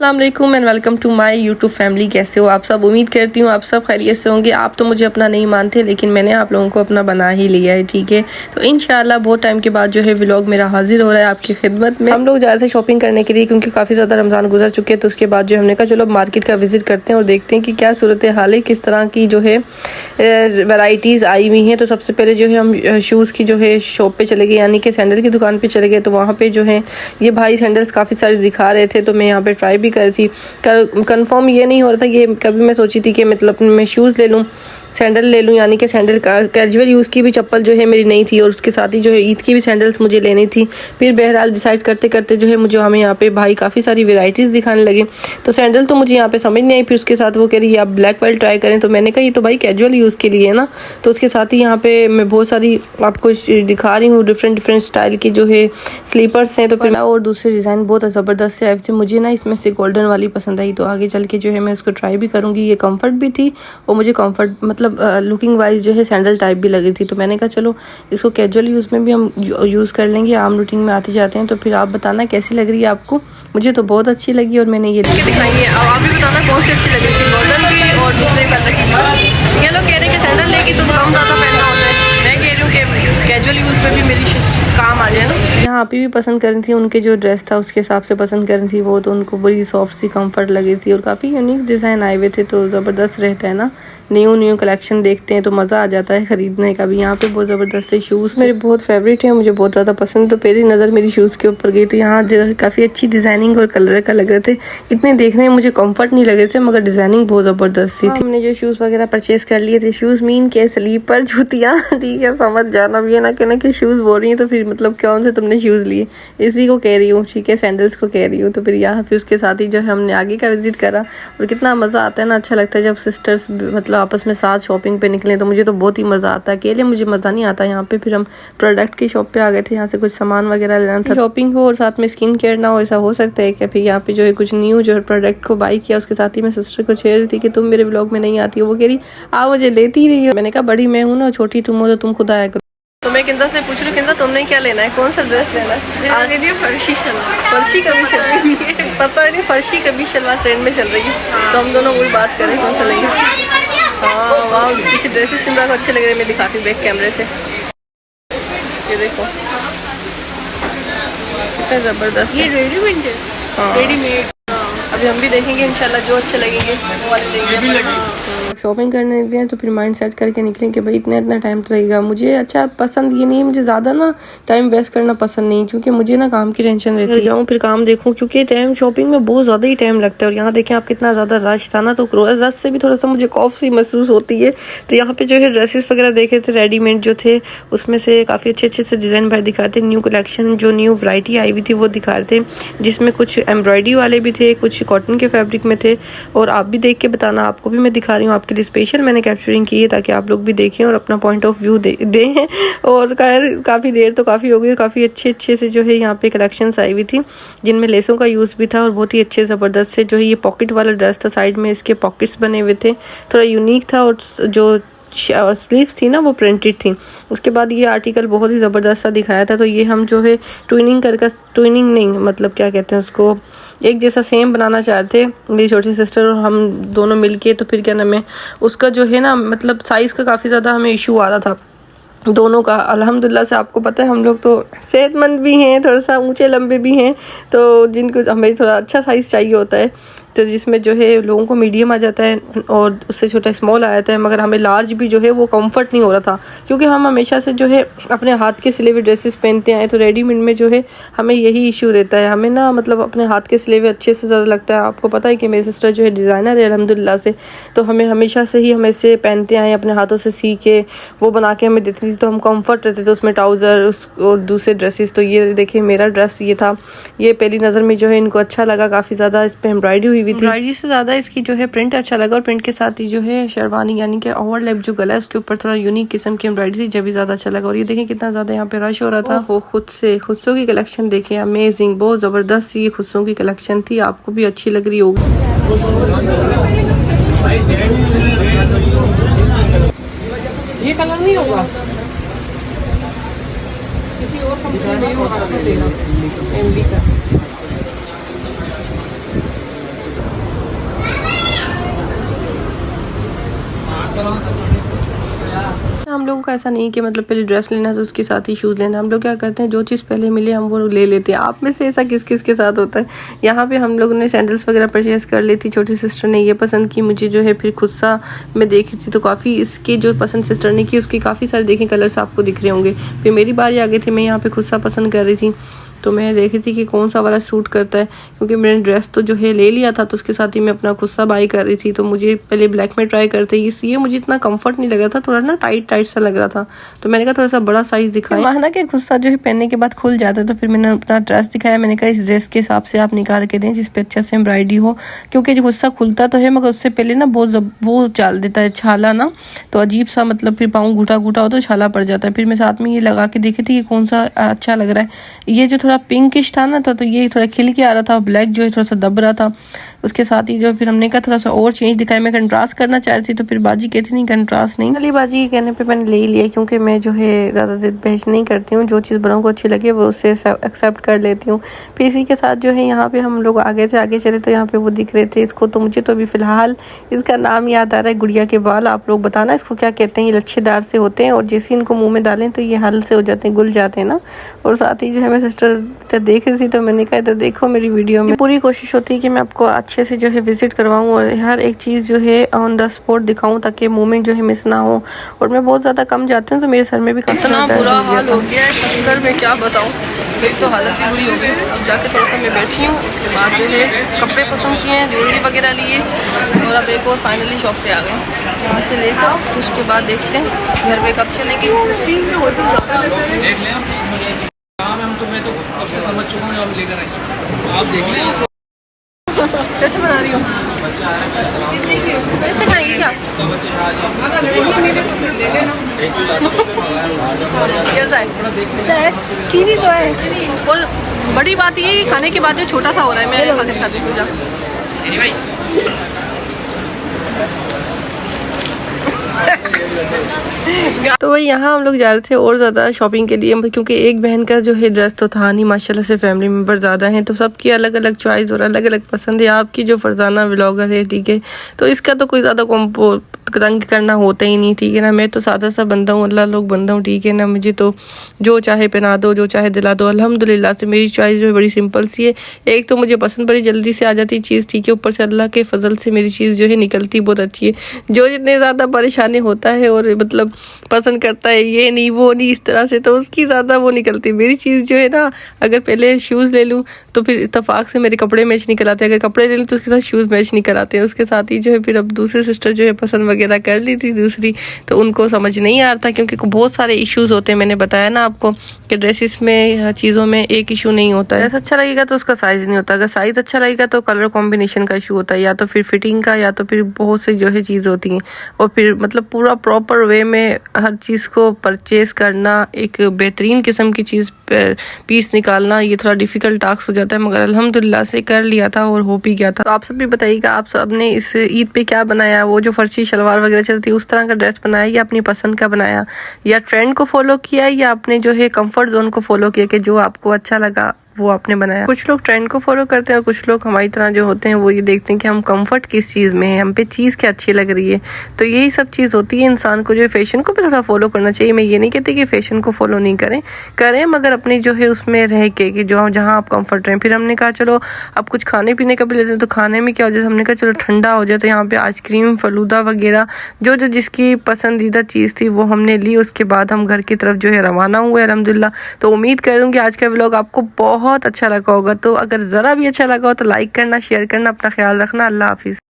अस्सलामुअलैकुम and welcome to my YouTube family. कैसे हो आप सब? उम्मीद करती हूँ आप सब खैरियत से होंगे। आप तो मुझे अपना नहीं मानते, लेकिन मैंने आप लोगों को अपना बना ही लिया है, ठीक है। तो इंशाल्लाह बहुत टाइम के बाद जो है व्लॉग मेरा हाजिर हो रहा है आपकी खिदमत में। हम लोग जा रहे थे शॉपिंग करने के लिए, क्योंकि काफ़ी ज़्यादा रमज़ान गुजर चुके हैं। तो उसके बाद जो हमने कहा चलो मार्केट का विजिट करते हैं और देखते हैं कि क्या सूरत हाल है, किस तरह की जो है वैराइटीज़ आई हुई हैं। तो सबसे पहले जो है हम शूज़ की जो है शॉप पर चले गए, यानी कि सैंडल की दुकान पर चले गए। तो वहाँ पर जो है ये भाई सैंडल्स काफ़ी सारे दिखा रहे थे, तो मैं यहाँ पर ट्राई भी कर रही थी। कंफर्म ये नहीं हो रहा था कि कभी मैं सोची थी कि मतलब मैं शूज़ ले लूँ, सैंडल ले लूँ, यानी कि सैंडल का कैजुअल यूज़ की भी चप्पल जो है मेरी नहीं थी, और उसके साथ ही जो है ईद की भी सैंडल्स मुझे लेनी थी। फिर बहरहाल डिसाइड करते करते जो है मुझे हमें यहाँ पे भाई काफ़ी सारी वेराइटीज़ दिखाने लगे। तो सैंडल तो मुझे यहाँ पे समझ नहीं आई। फिर उसके साथ वो कह रही है आप ब्लैक वाली ट्राई करें। तो मैंने कहा ये तो भाई कैजुअल यूज़ के लिए है ना। तो उसके साथ ही यहाँ पे मैं बहुत सारी आपको दिखा रही हूँ डिफरेंट स्टाइल की जो है स्लीपर्स हैं। तो फिर और दूसरे डिज़ाइन बहुत ज़बरदस्त से आए थे। मुझे ना इसमें से गोल्डन वाली पसंद आई, तो आगे चल के जो है मैं उसको ट्राई भी करूँगी। ये कम्फर्ट भी थी और मुझे कम्फर्ट मतलब लुकिंग वाइज जो है सैंडल टाइप भी लगी थी। तो मैंने कहा चलो इसको कैजुअल यूज़ में भी हम यूज़ कर लेंगे, आम रूटीन में आते जाते हैं। तो फिर आप बताना कैसी लग रही है आपको। मुझे तो बहुत अच्छी लगी और मैंने ये दिखाई है। अब आप भी बताना कौन सी अच्छी लग रही थी, गोल्डन की और दूसरे कलर की। ये लोग कह रहे हैं कि सैंडल लेगी तो कम ज़्यादा पहनना होता है। मैं कह रही हूँ कि कैजुअल यूज़ में भी मेरी काम आ जाए ना। यहाँ आप भी पसंद कर रही थी, उनके जो ड्रेस था उसके हिसाब से पसंद कर रही थी वो, तो उनको बड़ी सॉफ्ट सी कंफर्ट लगी थी और काफ़ी यूनिक डिज़ाइन आए हुए थे। तो ज़बरदस्त रहता है ना, न्यू कलेक्शन देखते हैं तो मज़ा आ जाता है ख़रीदने का भी। यहाँ पे बहुत ज़बरदस्त से शूज़ मेरे बहुत फेवरेट है, मुझे बहुत ज़्यादा पसंद। तो पहली नज़र मेरी शूज़ के ऊपर गई, तो यहाँ जो है काफ़ी अच्छी डिज़ाइनिंग और कलर का लग रहे थे। इतने देखने में मुझे कंफर्ट नहीं लग रहे थे, मगर डिज़ाइनिंग बहुत ज़बरदस्त सी थी। हमने जो शूज़ वगैरह परचेज़ कर लिए थे, शूज़ मीन के स्लीपर जूतियाँ, ठीक है, समझ जाना भी है ना कि शूज़ बोल रही है तो फिर मतलब कौन से तुमने शूज़ लिए, इसी को कह रही हूँ, ठीक है, सैंडल्स को कह रही हूँ। तो फिर यहाँ फिर उसके साथ ही जो है हमने आगे का विजिट करा। और कितना मज़ा आता है ना, अच्छा लगता है जब सिस्टर्स मतलब आपस में साथ शॉपिंग पे निकले। तो मुझे तो बहुत ही मज़ा आता है, अकेले मुझे मज़ा नहीं आता। यहाँ पे फिर हम प्रोडक्ट की शॉप पे आ गए थे, यहाँ से कुछ सामान वगैरह लेना था। शॉपिंग हो और साथ में स्किन केयर ना हो, ऐसा हो सकता है क्या? फिर यहाँ पे जो है कुछ न्यू जो है प्रोडक्ट को बाई किया। उसके साथ ही मैं सिस्टर को छेड़ रही थी कि तुम मेरे ब्लॉग में नहीं आती हो। वो कह रही आ मुझे लेती ही नहीं हो। मैंने कहा बड़ी मैं हूँ ना, छोटी तुम हो तो तुम खुद आया करो। तो मैं किंदा से पूछ रही हूँ, किंदा तुमने क्या लेना है, कौन सा ड्रेस लेना है? फर्शी शलवार, फर्शी कभी शलवार पता नहीं, फर्शी कभी शलवार ट्रेंड में चल रही है। तो हम दोनों वही बात करें कौन सा लेंगे। हाँ वाह, पीछे ड्रेसेस किंदा को अच्छे लग रहे हैं। मैं दिखाती हूँ बैक कैमरे से, ये देखो कितना ज़बरदस्त। ये रेडीमेड है? हाँ रेडीमेड। अभी हम भी देखेंगे इंशाल्लाह, जो अच्छे लगेंगे वो वाले लेंगे। शॉपिंग करने निकले तो फिर माइंड सेट करके निकले कि भाई इतना टाइम तो लगेगा। मुझे अच्छा पसंद ये नहीं है, मुझे ज़्यादा ना टाइम वेस्ट करना पसंद नहीं, क्योंकि मुझे ना काम की टेंशन रहती है। जाऊँ फिर काम देखूँ, क्योंकि टाइम शॉपिंग में बहुत ज़्यादा ही टाइम लगता है। और यहाँ देखें आप कितना ज़्यादा रश था ना, तो रश से भी थोड़ा सा मुझे कॉफ सी महसूस होती है। तो यहाँ पे जो है ड्रेसेस वगैरह देखे थे रेडीमेड जो थे, उसमें से काफ़ी अच्छे से डिज़ाइन भाई दिखाते। न्यू कलेक्शन जो न्यू वैरायटी आई हुई थी वो दिखा रहे थे, जिसमें कुछ एम्ब्रॉयडरी वाले भी थे, कुछ कॉटन के फैब्रिक में थे। और आप भी देख के बताना, आपको भी मैं दिखा रही हूँ आपके लिए स्पेशल मैंने कैप्चरिंग की है, ताकि आप लोग भी देखें और अपना पॉइंट ऑफ व्यू दें। और काफ़ी देर तो काफ़ी हो गई, काफ़ी अच्छे से जो है यहाँ पे कलेक्शंस आई हुई थी, जिनमें लेसों का यूज़ भी था। और बहुत ही अच्छे ज़बरदस्त से जो है ये पॉकेट वाला ड्रेस था, साइड में इसके पॉकेट्स बने हुए थे, थोड़ा यूनिक था। और जो स्लीव्स थी ना वो प्रिंटेड थी। उसके बाद ये आर्टिकल बहुत ही ज़बरदस्त सा दिखाया था। तो ये हम जो है ट्विनिंग नहीं, मतलब क्या कहते हैं उसको, एक जैसा सेम बनाना चाहते मेरी छोटी सिस्टर और हम दोनों मिलके। तो फिर क्या नाम है उसका जो है ना, मतलब साइज़ का काफ़ी ज़्यादा हमें इशू आ रहा था दोनों का। अल्हम्दुलिल्लाह से आपको पता है हम लोग तो सेहतमंद भी हैं, थोड़ा सा ऊंचे लंबे भी हैं, तो जिनको हमें थोड़ा अच्छा साइज़ चाहिए होता है, तो जिसमें जो है लोगों को मीडियम आ जाता है और उससे छोटा स्मॉल आ जाता है। मगर हमें लार्ज भी जो है वो कंफर्ट नहीं हो रहा था, क्योंकि हम हमेशा से जो है अपने हाथ के सिले हुए ड्रेसेस पहनते आए। तो रेडीमेड में जो है हमें यही इशू रहता है, हमें ना मतलब अपने हाथ के सिले हुए अच्छे से ज़्यादा लगता है। आपको पता है कि मेरी सिस्टर जो है डिज़ाइनर है अल्हम्दुलिल्लाह से, तो हमें हमेशा से ही हमें से पहनते आए, अपने हाथों से सी के वो बना के हमें देती थी, तो हम कंफर्ट रहते थे उसमें, ट्राउज़र और दूसरे ड्रेसेस। तो ये देखिए मेरा ड्रेस ये था, ये पहली नज़र में जो है इनको अच्छा लगा, काफ़ी ज़्यादा इस पर एम्ब्रॉयडरी हुई थी। एम्ब्रॉयडरी से ज़्यादा इसकी जो है प्रिंट अच्छा लगा, और प्रिंट के साथ ही जो है शेरवानी यानी कि ओवरलैप जो गला है उसके ऊपर थोड़ा यूनिक किस्म की एम्ब्रॉयडरी थी, जब भी ज़्यादा अच्छा लगा। और ये देखें कितना ज़्यादा यहाँ पे रश हो रहा था। वो खुदसों की कलेक्शन देखें, अमेजिंग, बहुत ज़बरदस्त ये खुदसों की कलेक्शन थी, आपको भी अच्छी लग रही होगी। ये कलर नहीं होगा, किसी और कंपनी में हो, आपसे लेना एमडी का। लोगों का ऐसा नहीं कि मतलब पहले ड्रेस लेना है तो उसके साथ ही शूज़ लेना। हम लोग क्या करते हैं, जो चीज़ पहले मिले हम वो ले लेते हैं। आप में से ऐसा किस किस के साथ होता है? यहाँ पे हम लोगों ने सैंडल्स वगैरह परचेज़ कर ली थी। छोटी सिस्टर ने ये पसंद की, मुझे जो है फिर खुद सा मैं देख रही थी तो काफ़ी इसकी जो पसंद सिस्टर ने की उसके काफ़ी सारे देखें कलर्स आपको दिख रहे होंगे। फिर मेरी बारी आ गई थी, मैं यहाँ पे खुद सा पसंद कर रही थी तो मैं देख रही थी कि कौन सा वाला सूट करता है, क्योंकि मैंने ड्रेस तो जो है ले लिया था तो उसके साथ ही मैं अपना खुद सा बाई कर रही थी। तो मुझे पहले ब्लैक में ट्राई करते ही ये मुझे इतना कंफर्ट नहीं लग रहा था, थोड़ा ना टाइट सा लग रहा था। तो मैंने कहा थोड़ा सा बड़ा साइज़ दिखाया। माना कि खुद सा जो है पहनने के बाद खुल जाता है, तो फिर मैंने अपना ड्रेस दिखाया। मैंने कहा इस ड्रेस के हिसाब से आप निकाल के दें जिस पर अच्छा से एम्ब्रॉयडरी हो, क्योंकि जो खुद सा खुलता तो है मगर उससे पहले ना बहुत वो डाल देता है छाला ना, तो अजीब सा मतलब फिर पाँव घूटा हो तो छाला पड़ जाता है। फिर मैं साथ में ये लगा के देखी थी कि कौन सा अच्छा लग रहा है। ये जो थोड़ा पिंकिश था ना तो ये थोड़ा खिल के आ रहा था, ब्लैक जो है थोड़ा सा दब रहा था। उसके साथ ही जो फिर हमने कहा थोड़ा सा और चेंज दिखाया, मैं कंट्रास्ट करना चाह रही थी तो फिर बाजी कहती नहीं कंट्रास्ट नहीं। अली बाजी के कहने पे मैंने ले ही लिया, क्योंकि मैं जो है ज़्यादा जिद बहस नहीं करती हूँ, जो चीज़ बनाऊँ को अच्छी लगे वो उससे एक्सेप्ट कर लेती हूँ। फिर इसी के साथ जो है यहाँ पे हम लोग आगे चले तो यहाँ पे वो दिख रहे थे इसको, तो मुझे तो अभी फ़िलहाल इसका नाम याद आ रहा है गुड़िया के बाल। आप लोग बताना इसको क्या कहते हैं। ये लच्छेदार से होते हैं और जैसे इनको मुँह में डालें तो ये हल से हो जाते हैं, गुल जाते हैं ना। और साथ ही जो है मैं सिस्टर देख रही थी तो मैंने कहा इधर देखो मेरी वीडियो में पूरी कोशिश होती है कि मैं आपको अच्छे से जो है विजिट करवाऊँ और हर एक चीज़ जो है ऑन द स्पॉट दिखाऊँ ताकि मोमेंट जो है मिस ना हो। और मैं बहुत ज़्यादा कम जाती हूँ तो मेरे सर में भी इतना बुरा हाल हो गया है शंकर में, क्या बताऊँ। मेरी तो हालत ही बुरी हो गई। अब जाके थोड़ा सा मैं बैठी हूँ, उसके बाद जो है कपड़े पसंद किए हैं, ज्वेलरी वगैरह लिए और अब एक और फाइनली शॉप पे आ गए। यहाँ से लेकर उसके बाद देखते हैं घर में कब चलेंगे। हम तुम्हें तो कब से समझ चुका हूँ, आप लेकर आइए, आप देख लें कैसे बना रही हूँ। कैसे खाएंगी क्या? कैसा है? चीज़ी तो है। और बड़ी बात ये खाने के बाद जो छोटा सा हो रहा है, मैं खाती हूँ जा। तो वही यहाँ हम लोग जा रहे थे और ज़्यादा शॉपिंग के लिए, क्योंकि एक बहन का जो है ड्रेस तो था नहीं, माशाल्लाह से फैमिली मेम्बर ज़्यादा हैं तो सबकी अलग अलग चॉइस और अलग अलग पसंद है। आपकी जो फरजाना व्लॉगर है ठीक है, तो इसका तो कोई ज़्यादा तंग करना होता ही नहीं, ठीक है ना। मैं तो सादा सा बंदा हूँ, अल्लाह लोग बंदा हूँ, ठीक है ना। मुझे तो जो चाहे पहना दो, जो चाहे दिला दो, अल्हम्दुलिल्लाह से मेरी चॉइस जो है बड़ी सिंपल सी है। एक तो मुझे पसंद बड़ी जल्दी से आ जाती चीज़, ठीक है, ऊपर से अल्लाह के फजल से मेरी चीज़ जो है निकलती बहुत अच्छी है। जो जितने ज़्यादा परेशानी होता है और मतलब पसंद करता है ये नहीं वो नहीं इस तरह से, तो उसकी ज़्यादा वो निकलती। मेरी चीज़ जो है ना, अगर पहले शूज़ ले लूँ तो फिर इत्तेफाक से मेरे कपड़े मैच नहीं कराते, अगर कपड़े ले लूँ तो उसके साथ शूज़ मैच नहीं कराते हैं। उसके साथ ही जो है फिर अब दूसरी सिस्टर जो है पसंद वगैरह कर ली थी दूसरी, तो उनको समझ नहीं आ रहा था, क्योंकि बहुत सारे इश्यूज़ होते हैं। मैंने बताया ना आपको कि ड्रेसेस में चीज़ों में एक इशू नहीं होता है। ड्रेस अच्छा लगेगा तो उसका साइज़ नहीं होता, अगर साइज़ अच्छा लगेगा तो कलर कॉम्बिनेशन का इशू होता है, या तो फिर फिटिंग का, या तो फिर बहुत सी जो है चीज़ होती हैं। और फिर मतलब पूरा प्रॉपर वे में हर चीज़ को परचेज़ करना, एक बेहतरीन किस्म की चीज़ पीस निकालना, ये थोड़ा डिफ़िकल्ट टास्क हो जाता है, मगर अल्हम्दुलिल्लाह से कर लिया था और हो भी गया था। तो आप सब भी बताइएगा आप सब ने इस ईद पे क्या बनाया? वो जो फर्शी शलवार वगैरह चलती है उस तरह का ड्रेस बनाया, या अपनी पसंद का बनाया, या ट्रेंड को फॉलो किया, या अपने जो है कंफर्ट जोन को फॉलो किया कि जो आपको अच्छा लगा वो आपने बनाया? कुछ लोग ट्रेंड को फॉलो करते हैं और कुछ लोग हमारी तरह जो होते हैं वो ये देखते हैं कि हम कंफर्ट किस चीज़ में है, हम पे चीज़ क्या अच्छी लग रही है। तो यही सब चीज़ होती है, इंसान को जो है फैशन को भी थोड़ा फॉलो करना चाहिए। मैं ये नहीं कहती कि फैशन को फॉलो नहीं करें मगर अपनी जो है उसमें रह के कि जो जहाँ आप कंफर्ट रहें। फिर हमने कहा चलो अब कुछ खाने पीने का भी लेते हैं, तो खाने में क्या हो जाए, हमने कहा चलो ठंडा हो जाए, तो यहाँ पे आइसक्रीम फलूदा वगैरह जो जिसकी पसंदीदा चीज़ थी वो हमने ली। उसके बाद हम घर की तरफ जो है रवाना हुए अल्हम्दुलिल्लाह। तो उम्मीद करूँगी आज का व्लॉग आपको बहुत अच्छा लगा होगा। तो अगर ज़रा भी अच्छा लगा हो तो लाइक करना, शेयर करना, अपना ख्याल रखना। अल्लाह हाफिज़।